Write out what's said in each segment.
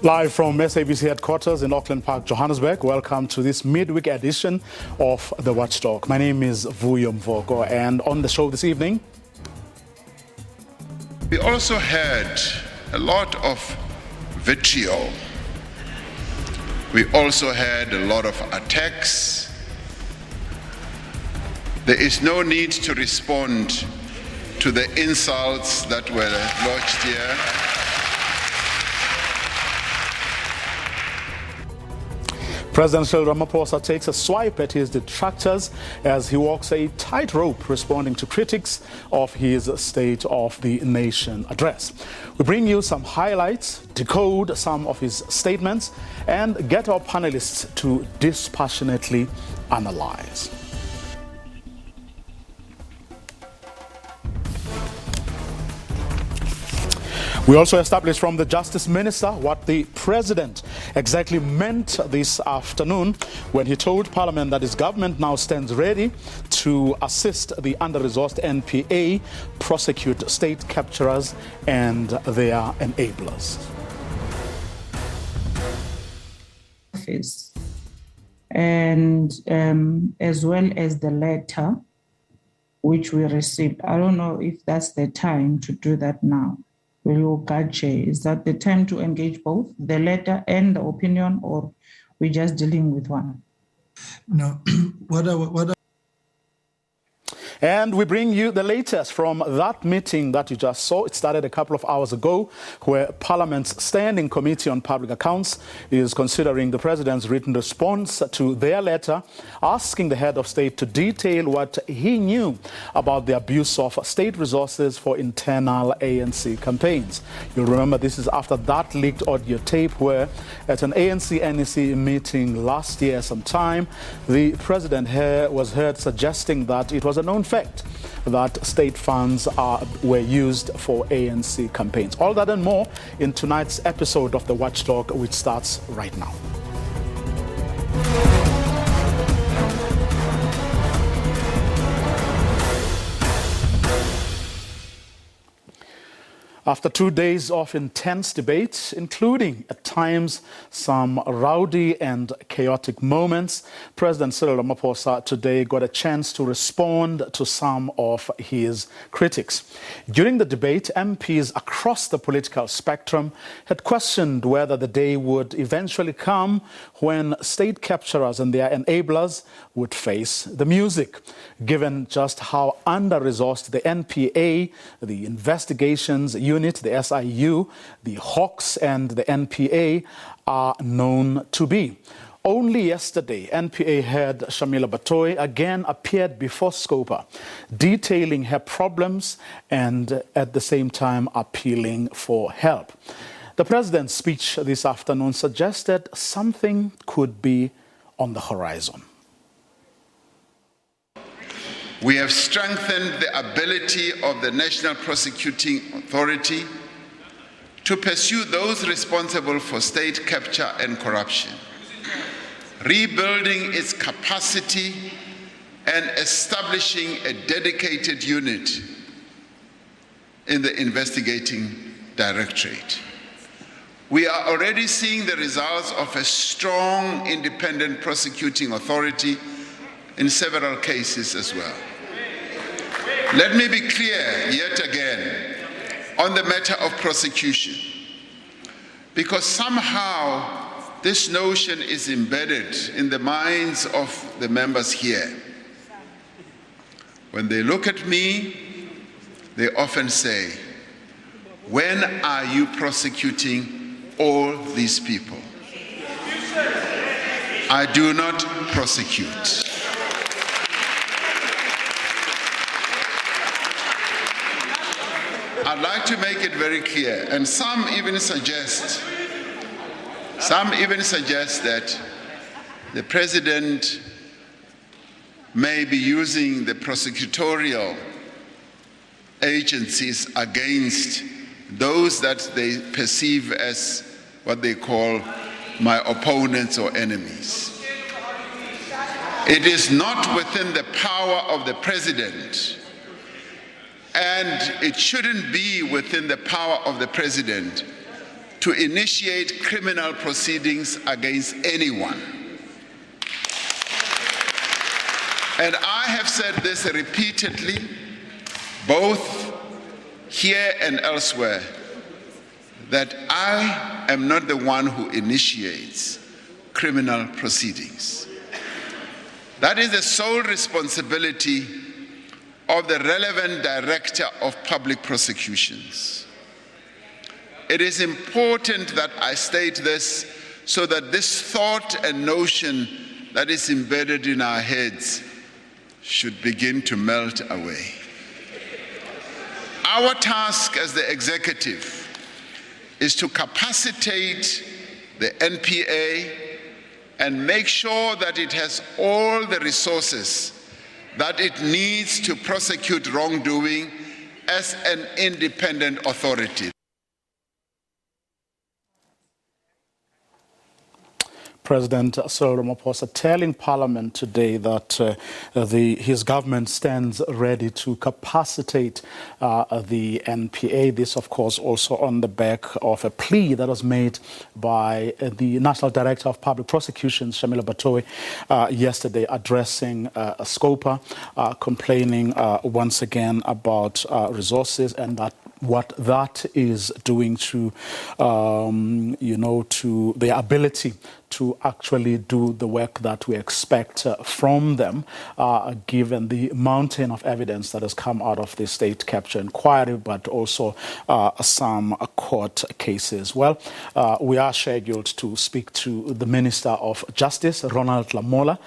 Live from SABC headquarters in Auckland Park, Johannesburg, welcome to this midweek edition of the Watchdog. My name is Vuyo Mvoko, and on the show this evening, we also had a lot of vitriol. We also had a lot of attacks. There is no need to respond to the insults that were lodged here. President Cyril Ramaphosa takes a swipe at his detractors as he walks a tightrope responding to critics of his State of the Nation address. We bring you some highlights, decode some of his statements, and get our panelists to dispassionately analyze. We also established from the Justice Minister what the President exactly meant this afternoon when he told Parliament that his government now stands ready to assist the under-resourced NPA prosecute state capturers and their enablers. And as well as the letter which we received. I don't know if that's the time to do that now. Is that the time to engage both the letter and the opinion, or we're just dealing with one? No, And we bring you the latest from that meeting that you just saw. It started a couple of hours ago, where Parliament's Standing Committee on Public Accounts is considering the President's written response to their letter, asking the head of state to detail what he knew about the abuse of state resources for internal ANC campaigns. You'll remember this is after that leaked audio tape where, at an ANC-NEC meeting last year sometime, the President was heard suggesting that it was a known fact that state funds were used for ANC campaigns. All that and more in tonight's episode of the Watchdog, which starts right now. After 2 days of intense debate, including at times some rowdy and chaotic moments, President Cyril Ramaphosa today got a chance to respond to some of his critics. During the debate, MPs across the political spectrum had questioned whether the day would eventually come when state capturers and their enablers would face the music, given just how under-resourced the NPA, the investigations unit, the SIU, the Hawks and the NPA are known to be. Only yesterday, NPA head Shamila Batoy again appeared before Scopa, detailing her problems and at the same time appealing for help. The President's speech this afternoon suggested something could be on the horizon. We have strengthened the ability of the National Prosecuting Authority to pursue those responsible for state capture and corruption, rebuilding its capacity and establishing a dedicated unit in the investigating directorate. We are already seeing the results of a strong independent prosecuting authority in several cases as well. Let me be clear yet again on the matter of prosecution, because somehow this notion is embedded in the minds of the members here. When they look at me, they often say, "When are you prosecuting all these people?" I do not prosecute. I'd like to make it very clear, and some even suggest that the President may be using the prosecutorial agencies against those that they perceive as what they call my opponents or enemies. It is not within the power of the President, and it shouldn't be within the power of the President to initiate criminal proceedings against anyone. And I have said this repeatedly, both here and elsewhere, that I am not the one who initiates criminal proceedings. That is the sole responsibility of the relevant Director of Public Prosecutions. It is important that I state this so that this thought and notion that is embedded in our heads should begin to melt away. Our task as the executive is to capacitate the NPA and make sure that it has all the resources that it needs to prosecute wrongdoing as an independent authority. President Cyril Ramaphosa telling Parliament today that his government stands ready to capacitate the NPA. This, of course, also on the back of a plea that was made by the National Director of Public Prosecutions, Shamila Batowe, yesterday, addressing Scopa, complaining once again about resources and that what that is doing to, to their ability to actually do the work that we expect from them, given the mountain of evidence that has come out of the state capture inquiry, but also some court cases. Well, we are scheduled to speak to the Minister of Justice, Ronald Lamola,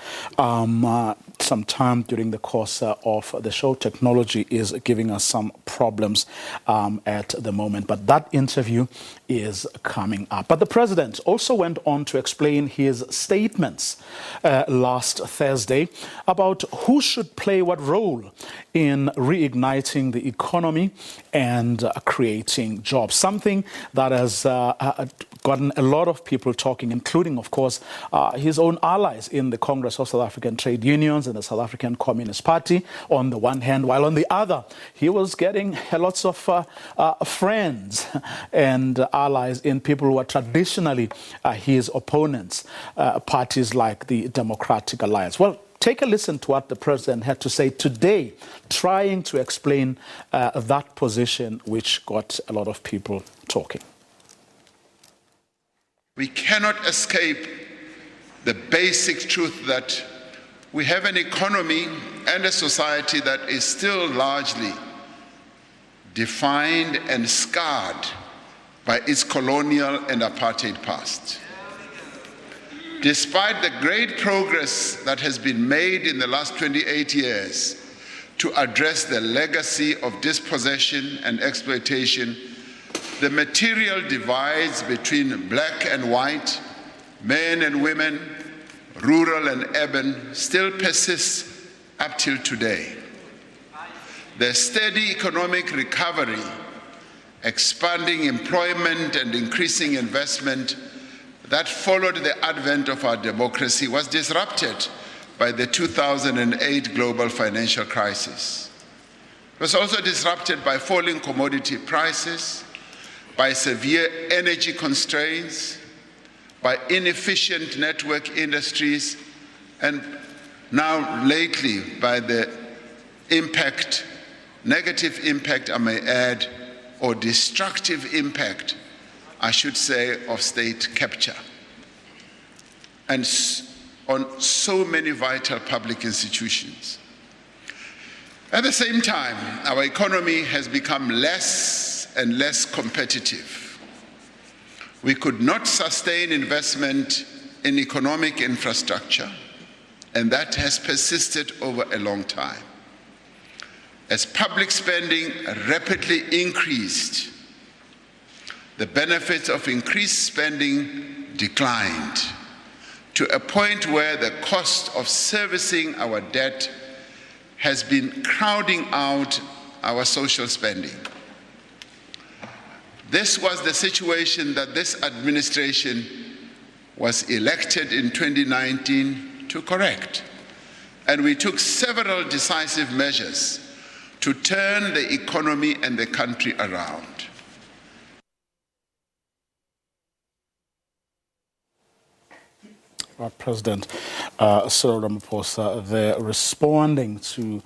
sometime during the course of the show. Technology is giving us some problems at the moment, but that interview is coming up. But the president also went on to explain his statements last Thursday about who should play what role in reigniting the economy and creating jobs, something that has gotten a lot of people talking, including, of course, his own allies in the Congress of South African Trade Unions and the South African Communist Party on the one hand, while on the other, he was getting lots of friends and allies in people who are traditionally his opponents, parties like the Democratic Alliance. Well, take a listen to what the president had to say today, trying to explain that position, which got a lot of people talking. We cannot escape the basic truth that we have an economy and a society that is still largely defined and scarred by its colonial and apartheid past. Despite the great progress that has been made in the last 28 years to address the legacy of dispossession and exploitation, the material divides between black and white, men and women, rural and urban, still persists up till today. The steady economic recovery, expanding employment and increasing investment that followed the advent of our democracy was disrupted by the 2008 global financial crisis. It was also disrupted by falling commodity prices, by severe energy constraints, by inefficient network industries, and now lately by the impact, negative impact, I may add, or destructive impact, I should say, of state capture, and on so many vital public institutions. At the same time, our economy has become less and less competitive. We could not sustain investment in economic infrastructure, and that has persisted over a long time. As public spending rapidly increased, the benefits of increased spending declined to a point where the cost of servicing our debt has been crowding out our social spending. This was the situation that this administration was elected in 2019 to correct. And we took several decisive measures to turn the economy and the country around. President Cyril Ramaphosa there responding to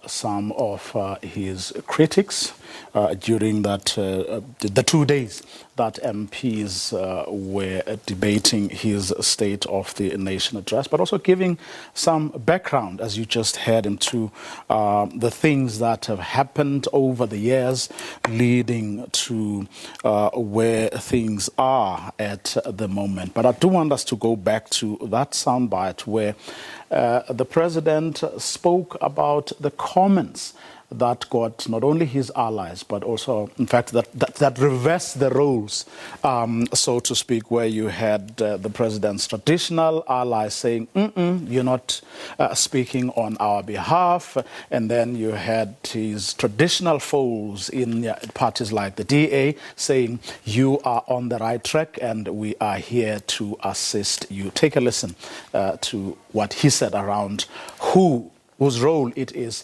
some of his critics during the 2 days that MPs were debating his State of the Nation address, but also giving some background, as you just heard him, to the things that have happened over the years leading to where things are at the moment. But I do want us to go back to that soundbite where the president spoke about the comments that got not only his allies, but also, in fact, that reversed the roles, so to speak, where you had the president's traditional allies saying, you're not speaking on our behalf, and then you had his traditional foes in parties like the DA saying, you are on the right track and we are here to assist you. Take a listen to what he said around whose role it is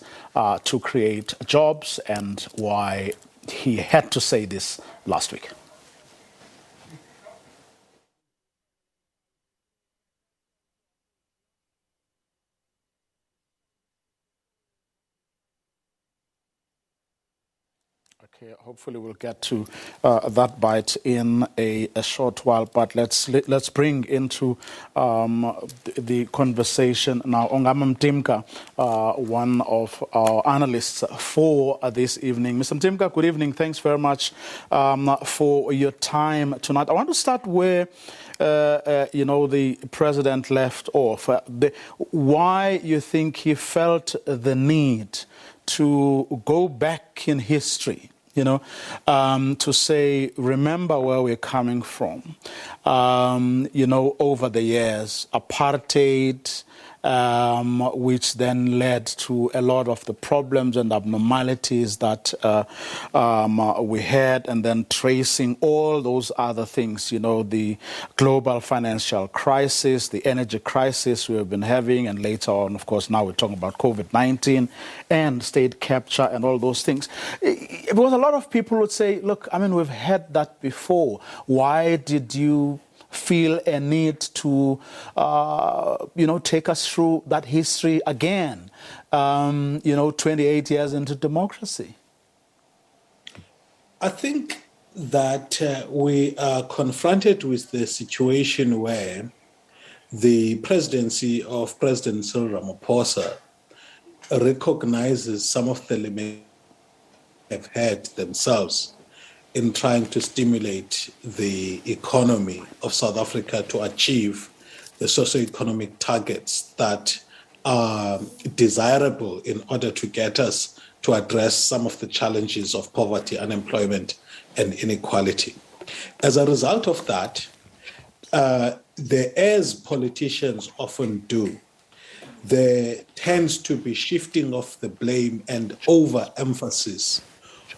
to create jobs and why he had to say this last week. Okay, hopefully we'll get to that bite in a short while, but let's bring into the conversation now Ongama Mtimka, one of our analysts for this evening. Mr. Mtimka, good evening. Thanks very much for your time tonight. I want to start where the president left off. Why you think he felt the need to go back in history, to say, remember where we're coming from. Over the years, apartheid, which then led to a lot of the problems and abnormalities that we had, and then tracing all those other things, the global financial crisis, the energy crisis we have been having, and later on, of course, now we're talking about COVID-19 and state capture and all those things. Because a lot of people would say, look, we've had that before. Why did you feel a need to, take us through that history again, 28 years into democracy? I think that we are confronted with the situation where the presidency of President Cyril Ramaphosa recognizes some of the limits they've had themselves in trying to stimulate the economy of South Africa to achieve the socioeconomic targets that are desirable in order to get us to address some of the challenges of poverty, unemployment, and inequality. As a result of that, as politicians often do, there tends to be shifting of the blame and overemphasis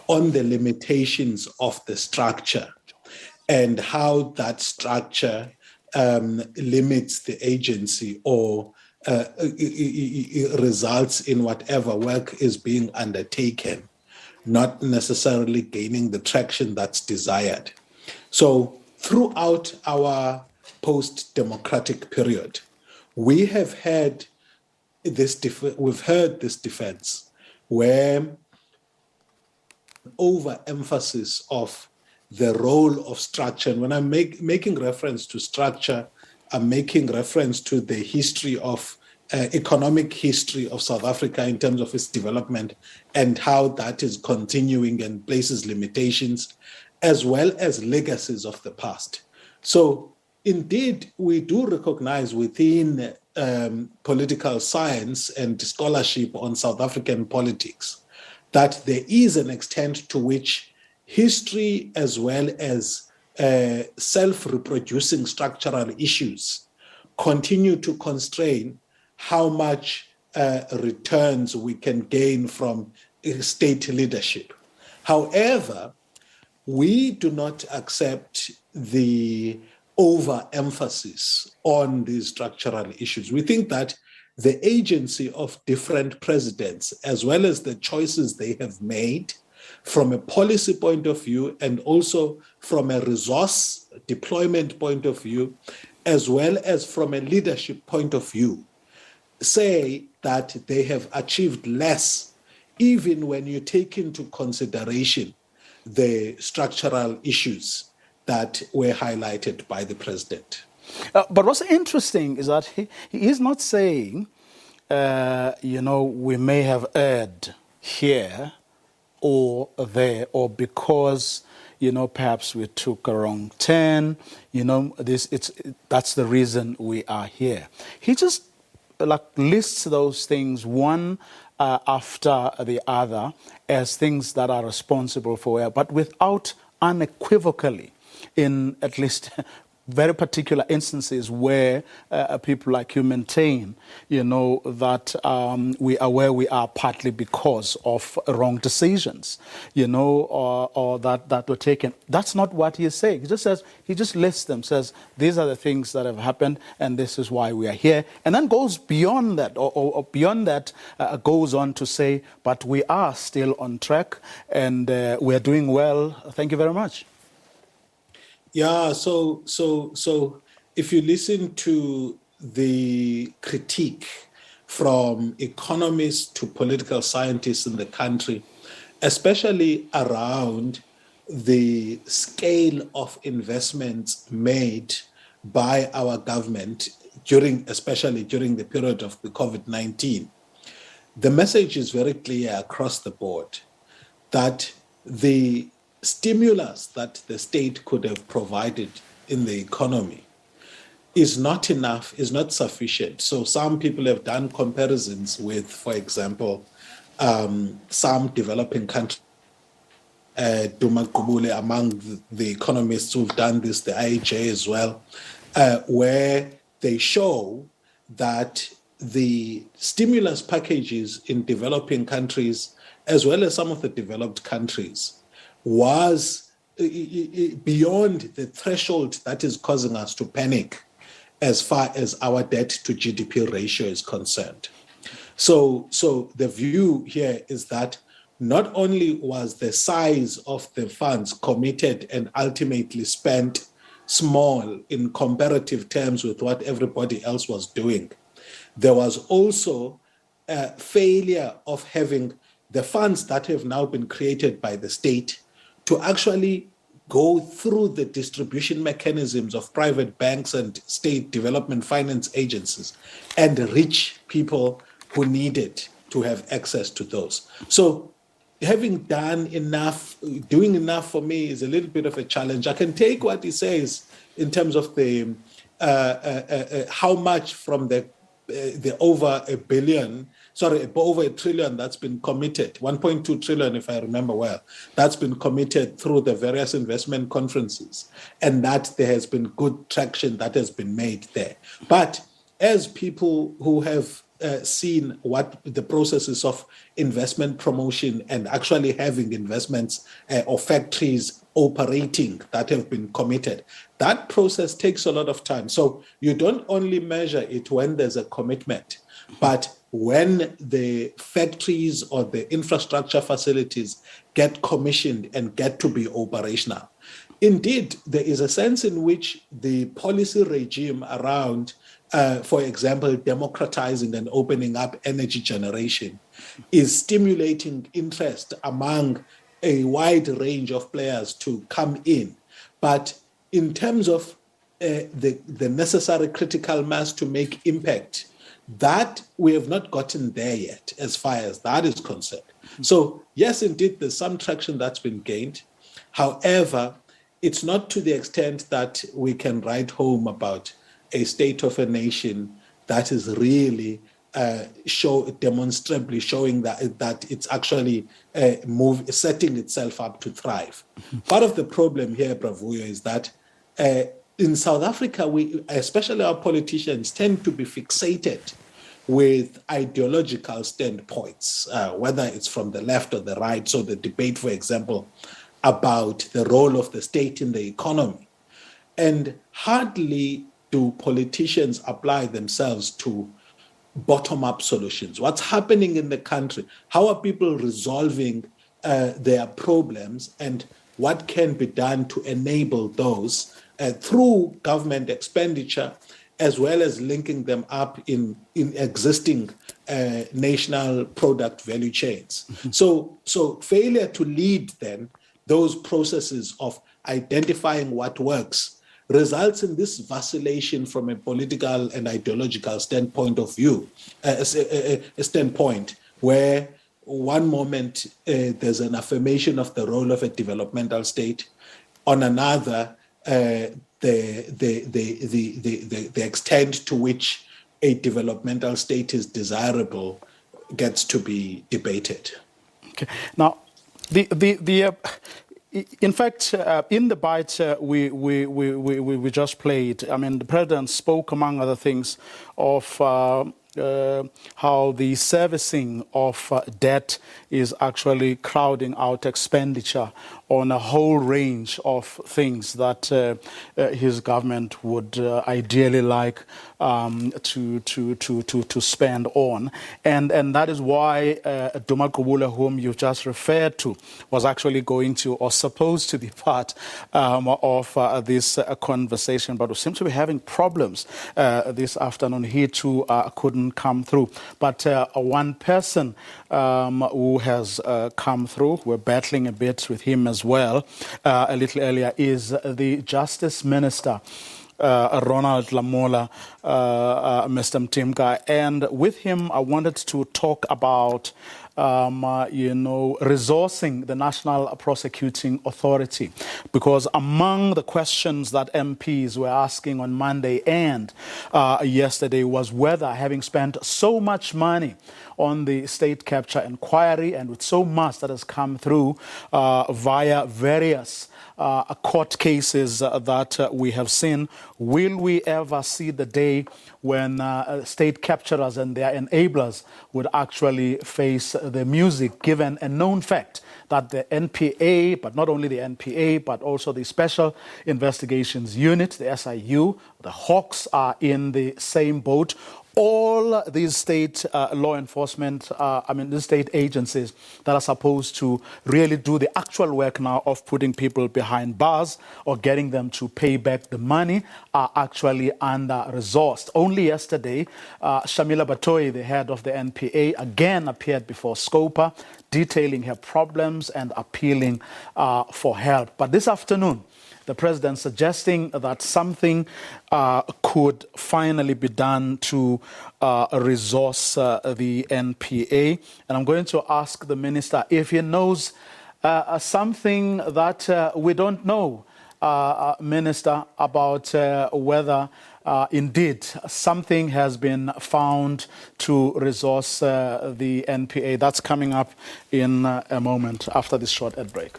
on the limitations of the structure and how that structure limits the agency or results in whatever work is being undertaken, not necessarily gaining the traction that's desired. So throughout our post-democratic period, we have had we've heard this defense where overemphasis of the role of structure. And when I'm making reference to structure, I'm making reference to the history of economic history of South Africa in terms of its development and how that is continuing and places limitations, as well as legacies of the past. So indeed, we do recognize within political science and scholarship on South African politics that there is an extent to which history as well as self-reproducing structural issues continue to constrain how much returns we can gain from state leadership. However, we do not accept the overemphasis on these structural issues. We think that the agency of different presidents, as well as the choices they have made from a policy point of view and also from a resource deployment point of view, as well as from a leadership point of view, say that they have achieved less, even when you take into consideration the structural issues that were highlighted by the president. But what's interesting is that he is not saying, we may have erred here or there, or because, perhaps we took a wrong turn, that's the reason we are here. He just lists those things one after the other as things that are responsible for it, but without unequivocally, in at least very particular instances where people like you maintain, that we are where we are partly because of wrong decisions, or that were taken. That's not what he is saying. He just lists them, says, these are the things that have happened, and this is why we are here. And then goes beyond that, or beyond that, goes on to say, but we are still on track, and we are doing well. Thank you very much. Yeah, so if you listen to the critique from economists to political scientists in the country, especially around the scale of investments made by our government especially during the period of the COVID-19, the message is very clear across the board that the stimulus that the state could have provided in the economy is not enough, is not sufficient. So some people have done comparisons with, for example, some developing countries, Duma Kubule among the economists who've done this, the IHA as well, where they show that the stimulus packages in developing countries, as well as some of the developed countries, was beyond the threshold that is causing us to panic as far as our debt to GDP ratio is concerned. So the view here is that not only was the size of the funds committed and ultimately spent small in comparative terms with what everybody else was doing, there was also a failure of having the funds that have now been created by the state to actually go through the distribution mechanisms of private banks and state development finance agencies and reach people who needed to have access to those. So having done enough, doing enough for me is a little bit of a challenge. I can take what he says in terms of the how much from the over over $1 trillion that's been committed, 1.2 trillion if I remember well, that's been committed through the various investment conferences, and that there has been good traction that has been made there. But as people who have seen what the processes of investment promotion and actually having investments or factories operating that have been committed, that process takes a lot of time. So you don't only measure it when there's a commitment, but when the factories or the infrastructure facilities get commissioned and get to be operational. Indeed, there is a sense in which the policy regime around, for example, democratizing and opening up energy generation is stimulating interest among a wide range of players to come in. But in terms of the necessary critical mass to make impact, that we have not gotten there yet as far as that is concerned. So yes, indeed, there's some traction that's been gained. However, it's not to the extent that we can write home about a state of a nation that is really demonstrably showing that it's actually setting itself up to thrive. Part of the problem here, Bravuyo, is that in South Africa, we, especially our politicians, tend to be fixated with ideological standpoints, whether it's from the left or the right. So the debate, for example, about the role of the state in the economy. And hardly do politicians apply themselves to bottom-up solutions. What's happening in the country? How are people resolving their problems? And what can be done to enable those through government expenditure, as well as linking them up in existing national product value chains. So failure to lead then those processes of identifying what works results in this vacillation from a political and ideological standpoint of view, a standpoint where one moment there's an affirmation of the role of a developmental state, on another the extent to which a developmental state is desirable gets to be debated. Okay. Now, in fact, in the bite we just played, I mean, the president spoke, among other things, of how the servicing of debt is actually crowding out expenditure on a whole range of things that his government would ideally like to spend on, and that is why Duma Kubula, whom you just referred to, was actually going to or supposed to be part of this conversation, but we seem to be having problems this afternoon. He too couldn't come through, but one person who has come through, we're battling a bit with him as well a little earlier, is the Justice Minister, Ronald Lamola, Mr. Mtimka. And with him, I wanted to talk about, resourcing the National Prosecuting Authority, because among the questions that MPs were asking on Monday and yesterday was whether, having spent so much money on the state capture inquiry and with so much that has come through via various court cases that we have seen, will we ever see the day when state capturers and their enablers would actually face the music, given a known fact that the NPA, but not only the NPA, but also the Special Investigations Unit, the SIU, the Hawks are in the same boat. All these state law enforcement, the state agencies that are supposed to really do the actual work now of putting people behind bars or getting them to pay back the money, are actually under-resourced. Only yesterday, Shamila Batoyi, the head of the NPA, again appeared before Scopa, detailing her problems and appealing for help. But this afternoon, the president suggesting that something could finally be done to resource the NPA. And I'm going to ask the minister if he knows something that we don't know, Minister, about whether indeed something has been found to resource the NPA. That's coming up in a moment after this short ad break.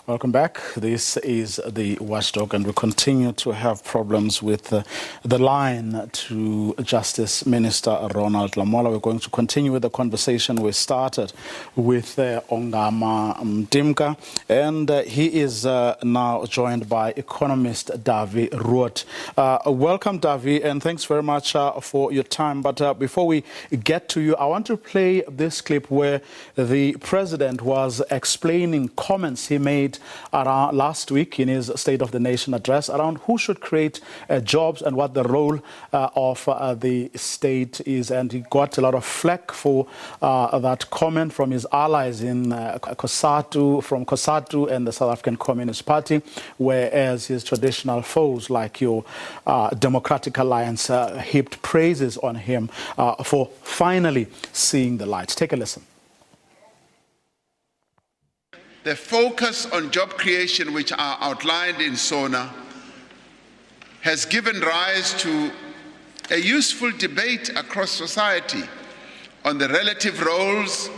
Welcome back. This is the Watchdog, and we continue to have problems with the line to Justice Minister Ronald Lamola. We're going to continue with the conversation we started with Ongama Mtimka, and he is now joined by economist Davi Ruot. Welcome, Davi, and thanks very much for your time. But before we get to you, I want to play this clip where the president was explaining comments he made around last week in his State of the Nation address around who should create jobs and what the role of the state is. And he got a lot of flack for that comment from his allies in COSATU and the South African Communist Party, whereas his traditional foes like your Democratic Alliance heaped praises on him for finally seeing the light. Take a listen. The focus on job creation, which are outlined in SONA, has given rise to a useful debate across society on the relative roles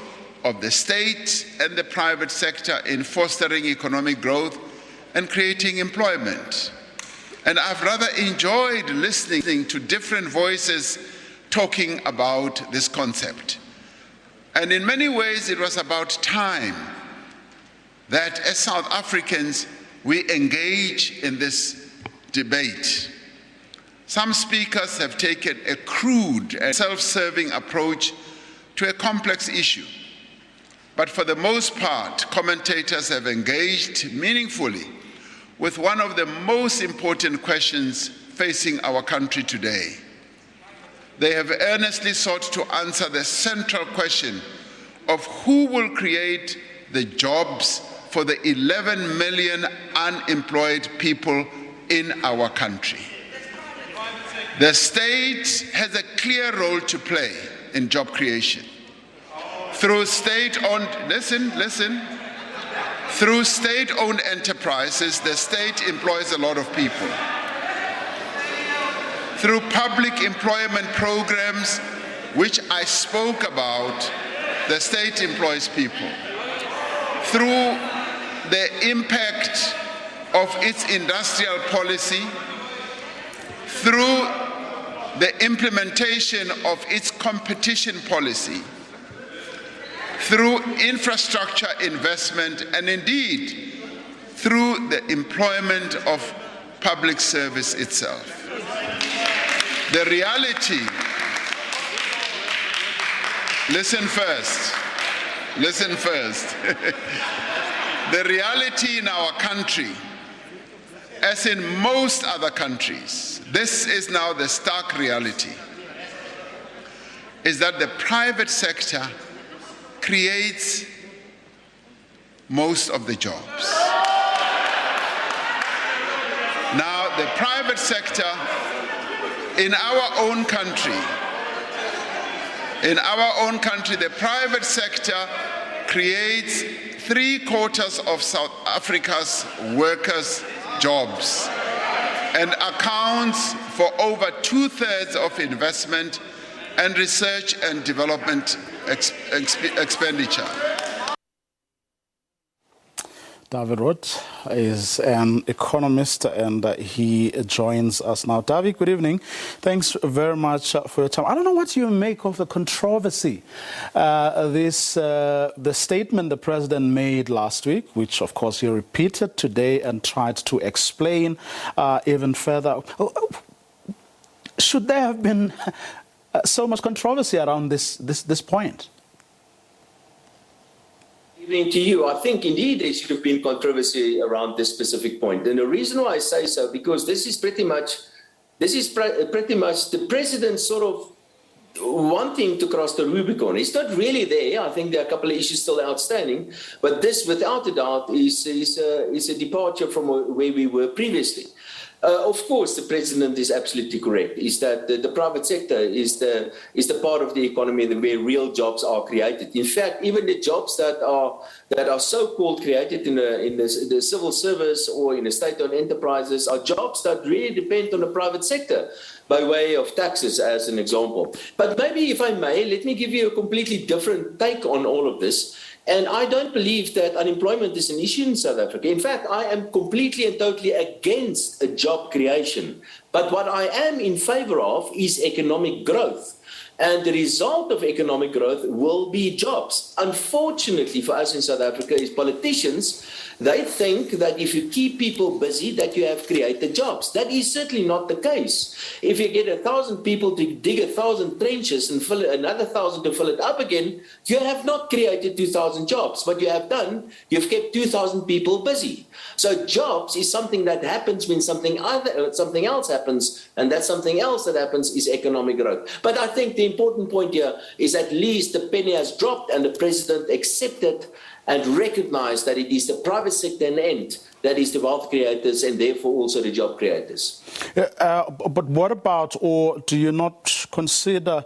of the state and the private sector in fostering economic growth and creating employment. And I've rather enjoyed listening to different voices talking about this concept. And in many ways, it was about time that as South Africans, we engage in this debate. Some speakers have taken a crude and self-serving approach to a complex issue. But for the most part, commentators have engaged meaningfully with one of the most important questions facing our country today. They have earnestly sought to answer the central question of who will create the jobs for the 11 million unemployed people in our country. The state has a clear role to play in job creation. Through state-owned, through state-owned enterprises, the state employs a lot of people. Through public employment programs, which I spoke about, the state employs people. Through the impact of its industrial policy, through the implementation of its competition policy, through infrastructure investment, and indeed through the employment of public service itself. The reality, listen first. The reality in our country, as in most other countries, this is now the stark reality, is that the private sector creates most of the jobs. Now, the private sector in our own country, the private sector creates 3/4 of South Africa's workers' jobs and accounts for over 2/3 of investment and research and development expenditure. David Roth is an economist and he joins us now. David, good evening. Thanks very much for your time. I don't know what you make of the controversy. The statement the president made last week, which of course he repeated today and tried to explain even further. Should there have been so much controversy around this point? Evening to you. I think indeed there should have been controversy around this specific point. And the reason why I say so, because this is pretty much the president sort of wanting to cross the Rubicon. It's not really there. I think there are a couple of issues still outstanding, but this without a doubt is a departure from where we were previously. Of course, the president is absolutely correct. Is that the private sector is the part of the economy where real jobs are created. In fact, even the jobs that are so-called created in the civil service or in the state-owned enterprises are jobs that really depend on the private sector, by way of taxes, as an example. But maybe, if I may, let me give you a completely different take on all of this. And I don't believe that unemployment is an issue in South Africa. In fact, I am completely and totally against a job creation. But what I am in favor of is economic growth. And the result of economic growth will be jobs. Unfortunately for us in South Africa is politicians, they think that if you keep people busy, that you have created jobs. That is certainly not the case. If you get 1,000 people to dig 1,000 trenches and fill another 1,000 to fill it up again, you have not created 2,000 jobs. What you have done, you've kept 2,000 people busy. So jobs is something that happens when something else happens, and that something else that happens is economic growth. But I think the important point here is at least the penny has dropped and the president accepted and recognize that it is the private sector in the end that is the wealth creators and therefore also the job creators. But what about, or do you not consider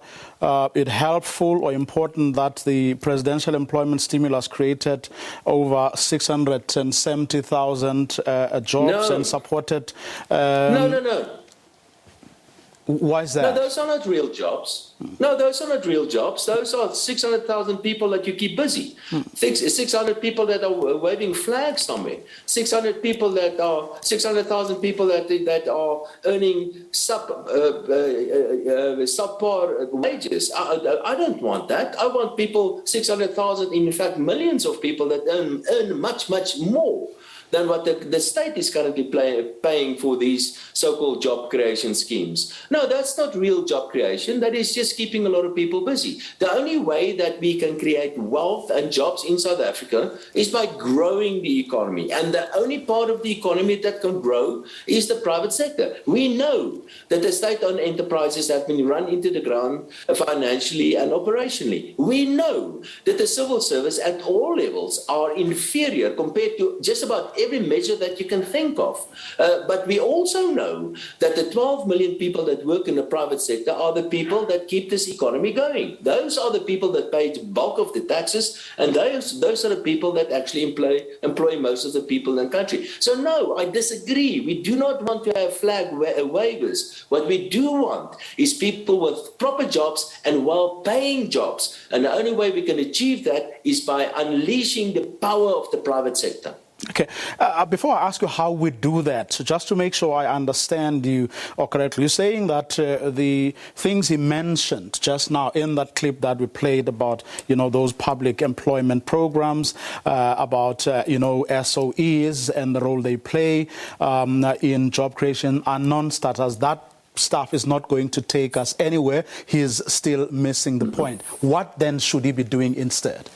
it helpful or important that the presidential employment stimulus created over 670,000 jobs and supported... No. Why is that? No, those are not real jobs. No, those are not real jobs. Those are 600,000 people that you keep busy. 600 people that are waving flags somewhere. 600,000 people that are earning subpar wages. I don't want that. I want people, 600,000, in fact, millions of people that earn much, much more than what the state is currently paying for these so-called job creation schemes. No, that's not real job creation. That is just keeping a lot of people busy. The only way that we can create wealth and jobs in South Africa is by growing the economy. And the only part of the economy that can grow is the private sector. We know that the state-owned enterprises have been run into the ground financially and operationally. We know that the civil service at all levels are inferior compared to just about every measure that you can think of. But we also know that the 12 million people that work in the private sector are the people that keep this economy going. Those are the people that pay the bulk of the taxes, and those are the people that actually employ most of the people in the country. So no, I disagree. We do not want to have flag wavers. What we do want is people with proper jobs and well-paying jobs. And the only way we can achieve that is by unleashing the power of the private sector. Okay. Before I ask you how we do that, so just to make sure I understand you correctly, you're saying that the things he mentioned just now in that clip that we played about, those public employment programs, about, SOEs and the role they play in job creation are non-starters. That stuff is not going to take us anywhere. He is still missing the point. What then should he be doing instead?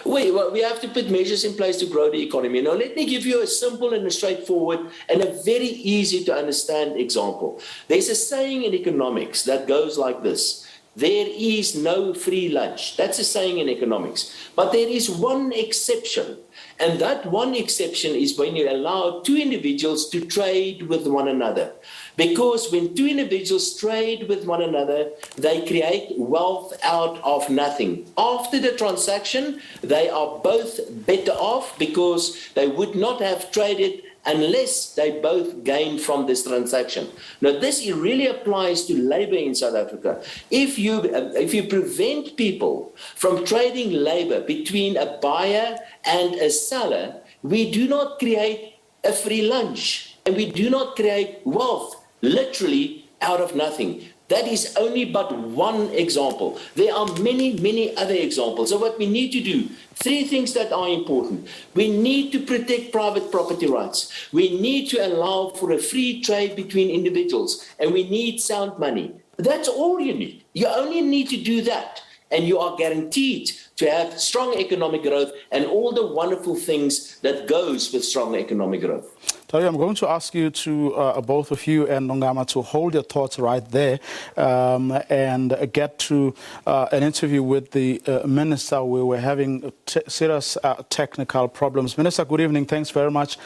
We have to put measures in place to grow the economy. Now, let me give you a simple and a straightforward and a very easy to understand example. There's a saying in economics that goes like this: there is no free lunch. That's a saying in economics. But there is one exception. And that one exception is when you allow two individuals to trade with one another. Because when two individuals trade with one another, they create wealth out of nothing. After the transaction, they are both better off because they would not have traded unless they both gain from this transaction. Now, this really applies to labor in South Africa. If you prevent people from trading labor between a buyer and a seller, we do not create a free lunch, and we do not create wealth literally out of nothing. That is only but one example. There are many, many other examples. So what we need to do, three things that are important. We need to protect private property rights. We need to allow for a free trade between individuals. And we need sound money. That's all you need. You only need to do that. And you are guaranteed to have strong economic growth and all the wonderful things that goes with strong economic growth. Tari, I'm going to ask you to, both of you and Nongama, to hold your thoughts right there and get to an interview with the Minister. We were having serious technical problems. Minister, good evening. Thanks very much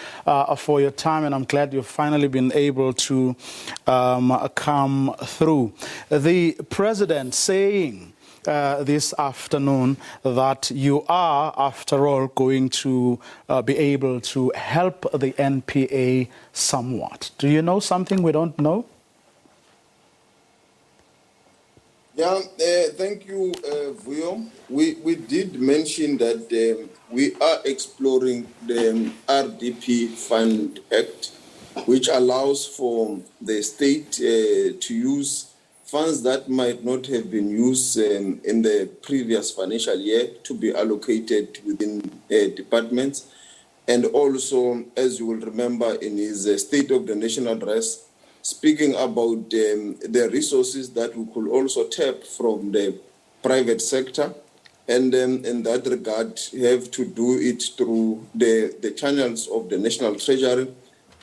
for your time, and I'm glad you've finally been able to come through. The President saying this afternoon that you are, after all, going to be able to help the NPA somewhat. Do you know something we don't know? Yeah, thank you, Vuyo. We did mention that we are exploring the RDP Fund Act, which allows for the state to use funds that might not have been used in the previous financial year to be allocated within departments. And also, as you will remember in his State of the Nation address, speaking about the resources that we could also tap from the private sector. And in that regard, have to do it through the channels of the National Treasury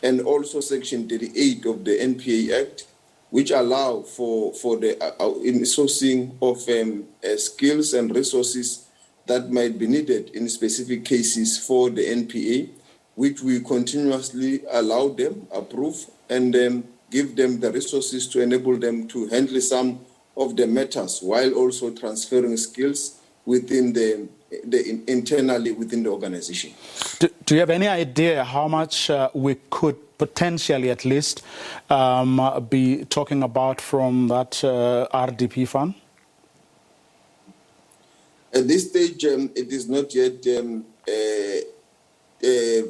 and also Section 38 of the NPA Act, which allow for the sourcing of skills and resources that might be needed in specific cases for the NPA, which we continuously allow them, approve, and give them the resources to enable them to handle some of the matters while also transferring skills within the internally within the organization. Do you have any idea how much we could potentially at least be talking about from that RDP fund? At this stage, it is not yet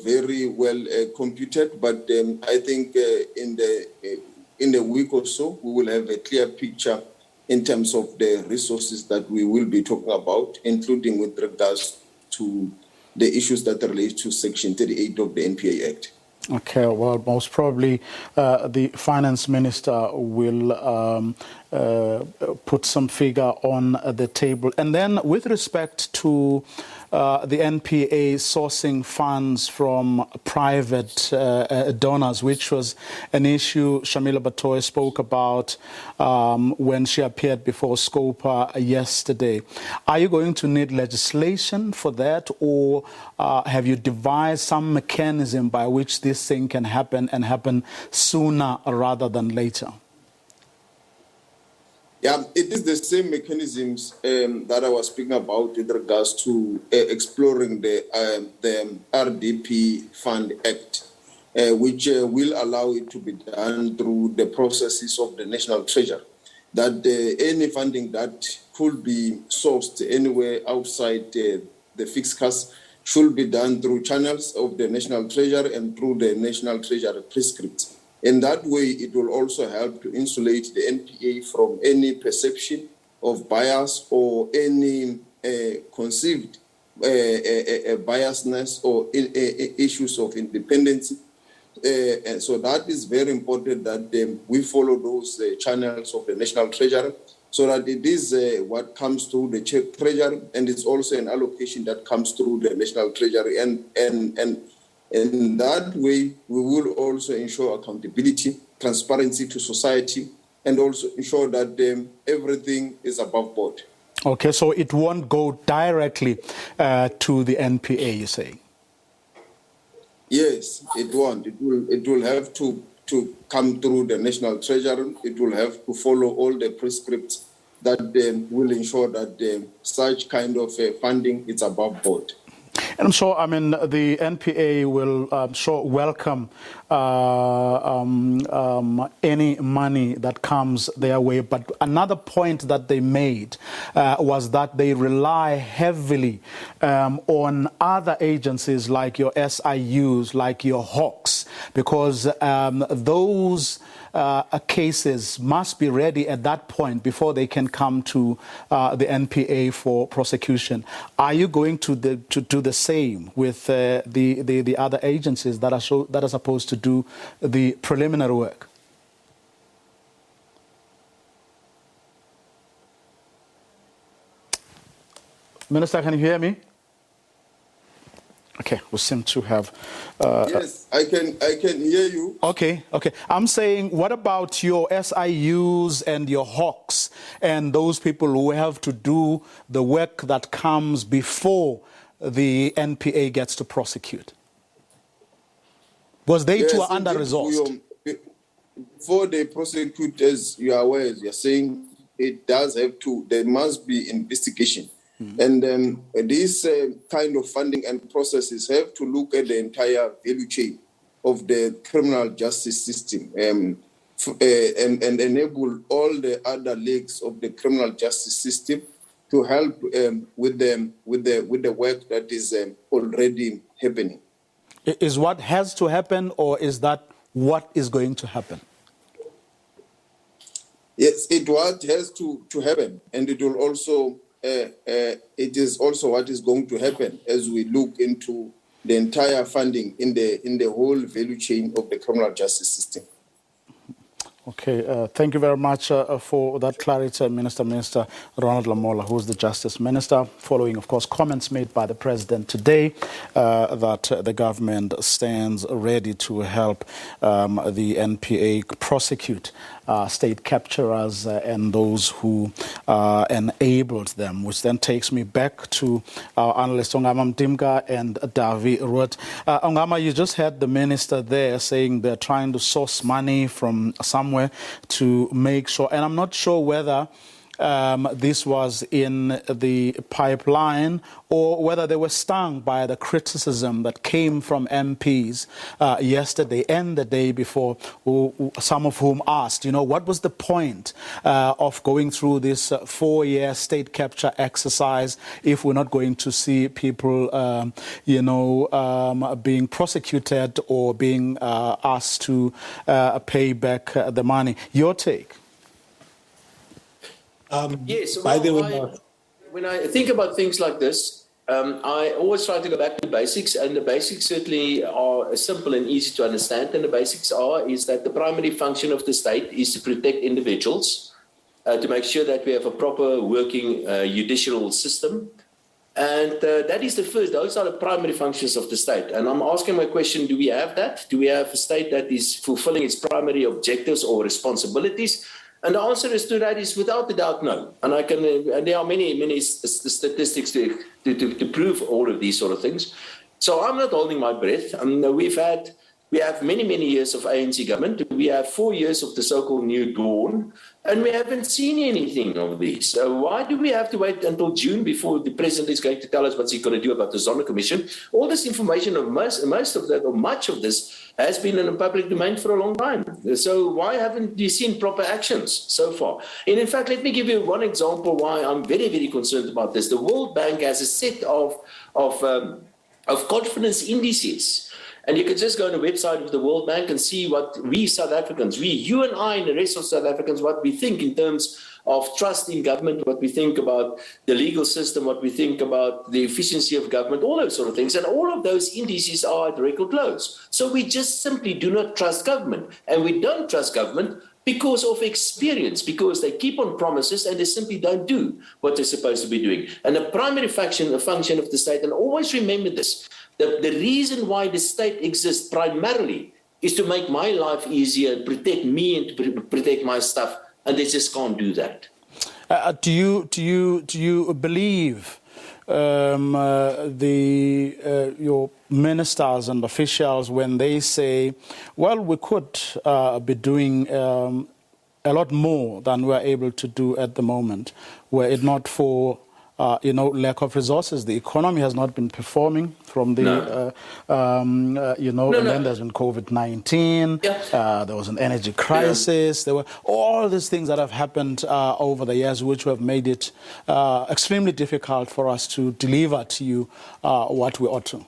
very well computed, but I think in a week or so, we will have a clear picture in terms of the resources that we will be talking about, including with regards to the issues that relate to Section 38 of the NPA Act. Okay, well, most probably the finance minister will put some figure on the table. And then with respect to the NPA sourcing funds from private donors, which was an issue Shamila Batoye spoke about when she appeared before Scopa yesterday. Are you going to need legislation for that, or have you devised some mechanism by which this thing can happen and happen sooner rather than later? Yeah, it is the same mechanisms that I was speaking about with regards to exploring the RDP Fund Act, which will allow it to be done through the processes of the National Treasury. That any funding that could be sourced anywhere outside the fixed cost should be done through channels of the National Treasury and through the National Treasury prescripts. In that way, it will also help to insulate the NPA from any perception of bias or any conceived biasness or issues of independence. And so that is very important that we follow those channels of the National Treasury, so that it is what comes through the Treasury, and it's also an allocation that comes through the National Treasury. And in that way, we will also ensure accountability, transparency to society, and also ensure that everything is above board. Okay, so it won't go directly to the NPA, you say? Yes, it won't. It will have to come through the National Treasury. It will have to follow all the prescripts that will ensure that such kind of funding is above board. And I'm sure, I mean, the NPA will, I'm sure, welcome any money that comes their way. But another point that they made was that they rely heavily on other agencies like your SIUs, like your Hawks, because those cases must be ready at that point before they can come to the NPA for prosecution. Are you going to do the same with the other agencies that are supposed to do the preliminary work? Minister, can you hear me? Okay, we seem to have... yes, I can hear you. Okay. I'm saying, what about your SIUs and your Hawks and those people who have to do the work that comes before the NPA gets to prosecute? Was they too under-resourced? For the prosecutors, you are aware, you are saying it does have to, there must be investigation. And these kind of funding and processes have to look at the entire value chain of the criminal justice system and enable all the other legs of the criminal justice system to help with the work that is already happening. Is what has to happen, or is that what is going to happen? Yes, it what has to happen, and it will also. It is also what is going to happen as we look into the entire funding in the whole value chain of the criminal justice system. Okay, thank you very much for that clarity, Minister Ronald Lamola, who is the Justice Minister, following, of course, comments made by the President today that the government stands ready to help the NPA prosecute state capturers and those who enabled them, which then takes me back to our analyst, Ongama Mdimga and Davi Ruot. Ongama, you just had the minister there saying they're trying to source money from somewhere to make sure, and I'm not sure whether this was in the pipeline or whether they were stung by the criticism that came from MPs yesterday and the day before, some of whom asked, what was the point of going through this 4-year state capture exercise if we're not going to see people, being prosecuted or being asked to pay back the money? Your take? Yes, by the way, when I think about things like this, I always try to go back to basics, and the basics certainly are simple and easy to understand. And the basics is that the primary function of the state is to protect individuals, to make sure that we have a proper working judicial system. And that is the first, those are the primary functions of the state. And I'm asking my question, do we have that? Do we have a state that is fulfilling its primary objectives or responsibilities? And the answer to that is without a doubt, no. And and there are many statistics to prove all of these sort of things. So I'm not holding my breath. We have many years of ANC government. We have 4 years of the so-called New Dawn, and we haven't seen anything of this. So why do we have to wait until June before the president is going to tell us what he's going to do about the SONA Commission? All this information, most of that, or much of this, has been in the public domain for a long time. So why haven't you seen proper actions so far? And in fact, let me give you one example why I'm very concerned about this. The World Bank has a set of confidence indices. And you can just go on the website of the World Bank and see what we South Africans, you and I and the rest of South Africans, what we think in terms of trust in government, what we think about the legal system, what we think about the efficiency of government, all those sort of things. And all of those indices are at record lows. So we just simply do not trust government. And we don't trust government because of experience, because they keep on promises and they simply don't do what they're supposed to be doing. And the primary function of the state, and always remember this, the reason why the state exists primarily is to make my life easier, protect me and to protect my stuff, and they just can't do that. Do you believe your ministers and officials when they say, well, we could be doing a lot more than we're able to do at the moment, were it not for lack of resources? The economy has not been performing from the, and then there's been COVID-19, there was an energy crisis, there were all these things that have happened over the years which have made it extremely difficult for us to deliver to you what we ought to.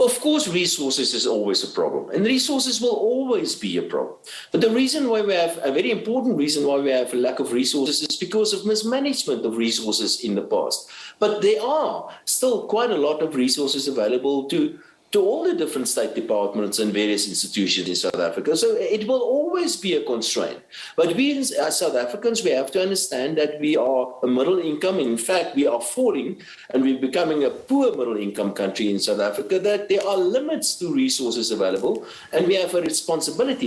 Of course, resources is always a problem, and resources will always be a problem. But the reason why we have, a very important reason why we have a lack of resources is because of mismanagement of resources in the past. But there are still quite a lot of resources available to all the different state departments and various institutions in South Africa. So it will always be a constraint. But we as South Africans, we have to understand that we are a middle income. In fact, we are falling and we're becoming a poor middle income country in South Africa, that there are limits to resources available. And we have a responsibility.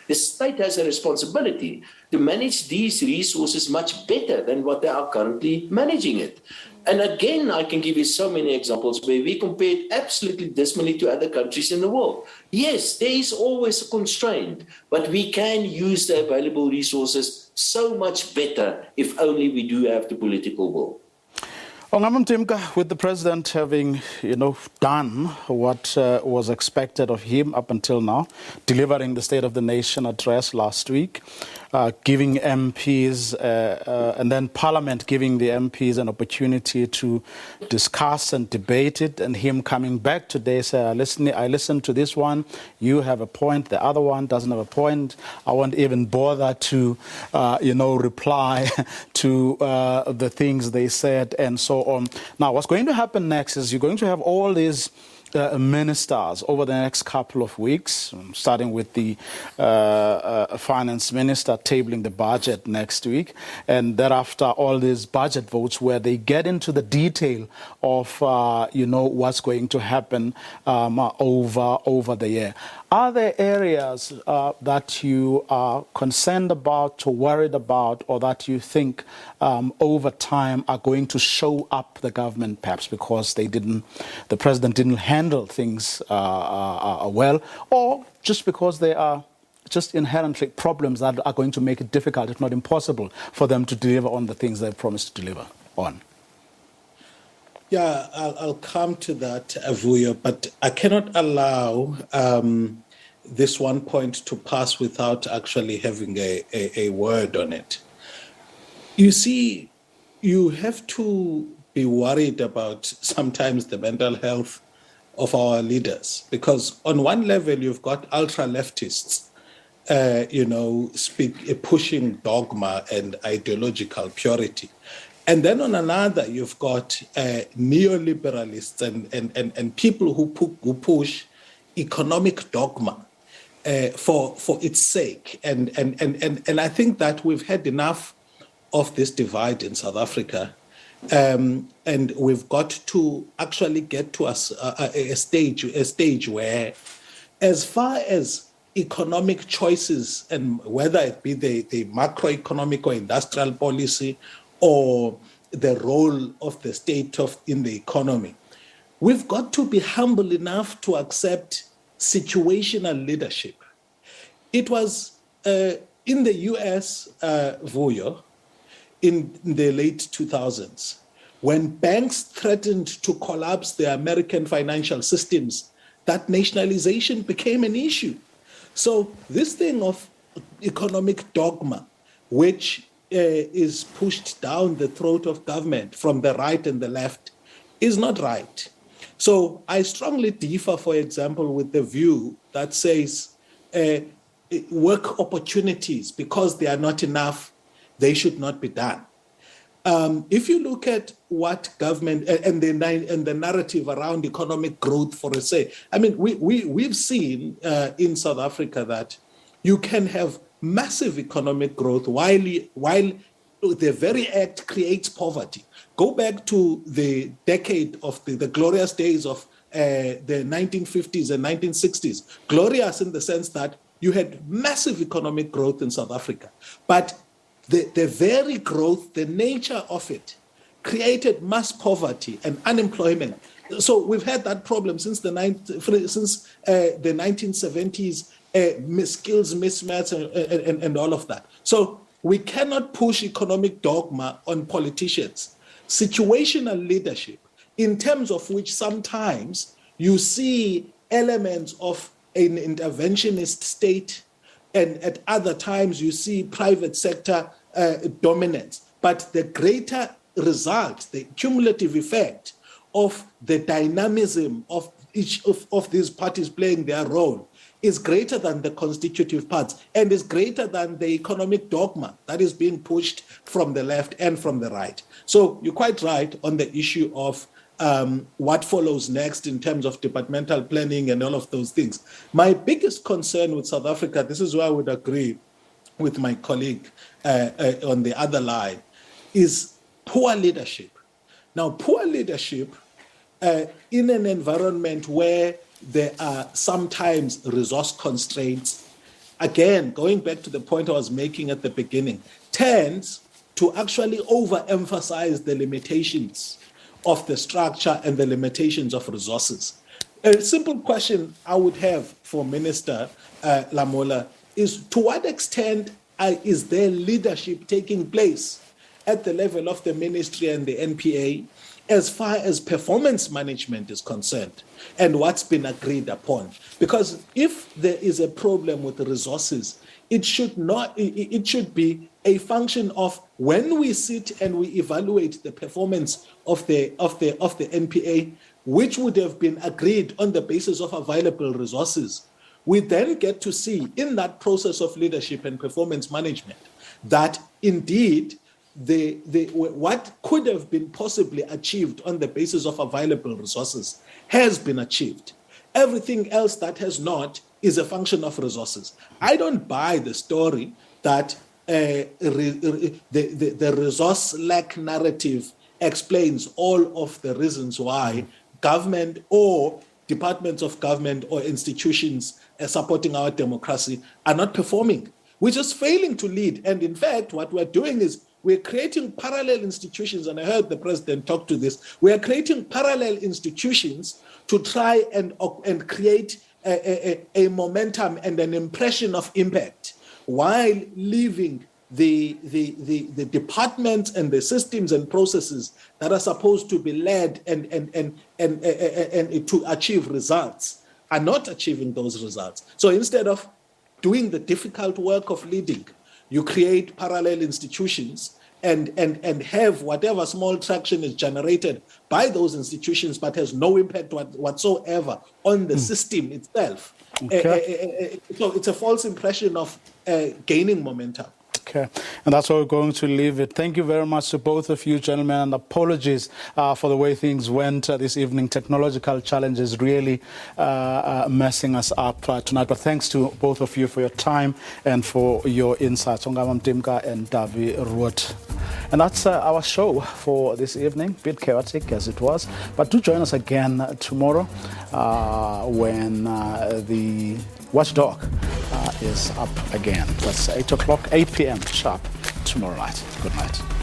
The state has a responsibility to manage these resources much better than what they are currently managing it. And again, I can give you so many examples where we compared absolutely dismally to other countries in the world. Yes, there is always a constraint, but we can use the available resources so much better if only we do have the political will. Timka, with the president having, done what was expected of him up until now, delivering the State of the Nation address last week, giving MPs and then Parliament giving the MPs an opportunity to discuss and debate it, and him coming back today saying, I listened to this one, you have a point, the other one doesn't have a point, I won't even bother to, reply to the things they said and so on. Now, what's going to happen next is you're going to have all these ministers over the next couple of weeks, starting with the finance minister tabling the budget next week, and thereafter all these budget votes where they get into the detail of what's going to happen over the year. Are there areas that you are concerned about or worried about, or that you think over time are going to show up the government, perhaps because the president didn't handle things well, or just because they are just inherently problems that are going to make it difficult, if not impossible, for them to deliver on the things they've promised to deliver on? Yeah, I'll come to that, Vuyo, but I cannot allow this one point to pass without actually having a word on it. You see, you have to be worried about sometimes the mental health of our leaders, because on one level you've got ultra-leftists, pushing dogma and ideological purity. And then on another, you've got neoliberalists and people who push economic dogma for its sake. And I think that we've had enough of this divide in South Africa. And we've got to actually get to a stage where, as far as economic choices, and whether it be the macroeconomic or industrial policy or the role of the state in the economy, we've got to be humble enough to accept situational leadership. It was in the US, Vuyo, in the late 2000s, when banks threatened to collapse the American financial systems, that nationalization became an issue. So this thing of economic dogma, which is pushed down the throat of government from the right and the left, is not right. So I strongly differ, for example, with the view that says work opportunities, because they are not enough, they should not be done. If you look at what government and the narrative around economic growth, for a say, I mean, we've seen in South Africa that you can have massive economic growth while the very act creates poverty. Go back to the decade of the glorious days of the 1950s and 1960s. Glorious in the sense that you had massive economic growth in South Africa, but the very growth, the nature of it, created mass poverty and unemployment. So we've had that problem since the 1970s, skills mismatch and all of that. So we cannot push economic dogma on politicians. Situational leadership, in terms of which sometimes you see elements of an interventionist state, and at other times you see private sector dominance. But the greater result, the cumulative effect of the dynamism of each of these parties playing their role is greater than the constitutive parts, and is greater than the economic dogma that is being pushed from the left and from the right. So you're quite right on the issue of what follows next in terms of departmental planning and all of those things. My biggest concern with South Africa, this is where I would agree with my colleague on the other line, is poor leadership. Now, poor leadership in an environment where there are sometimes resource constraints, again, going back to the point I was making at the beginning, tends to actually overemphasize the limitations of the structure and the limitations of resources. A simple question I would have for Minister Lamola is, to what extent is there leadership taking place at the level of the ministry and the NPA as far as performance management is concerned and what's been agreed upon? Because if there is a problem with the resources, it should be a function of, when we sit and we evaluate the performance of the NPA, which would have been agreed on the basis of available resources, we then get to see in that process of leadership and performance management that indeed what could have been possibly achieved on the basis of available resources has been achieved. Everything else that has not is a function of resources. I don't buy the story that the resource lack narrative explains all of the reasons why government or departments of government or institutions supporting our democracy are not performing. We're just failing to lead. And in fact, what we're doing is we're creating parallel institutions, and I heard the president talk to this. We are creating parallel institutions to try and create a momentum and an impression of impact, while leaving the departments and the systems and processes that are supposed to be led and to achieve results are not achieving those results. So instead of doing the difficult work of leading, you create parallel institutions and have whatever small traction is generated by those institutions, but has no impact whatsoever on the system itself. Okay. So it's a false impression of gaining momentum. Okay, and that's where we're going to leave it. Thank you very much to both of you, gentlemen, and apologies for the way things went this evening. Technological challenges really messing us up tonight. But thanks to both of you for your time and for your insights. Ongama Mtimka and Davi Ruot. And that's our show for this evening. Bit chaotic as it was. But do join us again tomorrow when the Watchdog is up again. That's 8 p.m. sharp tomorrow night. Good night.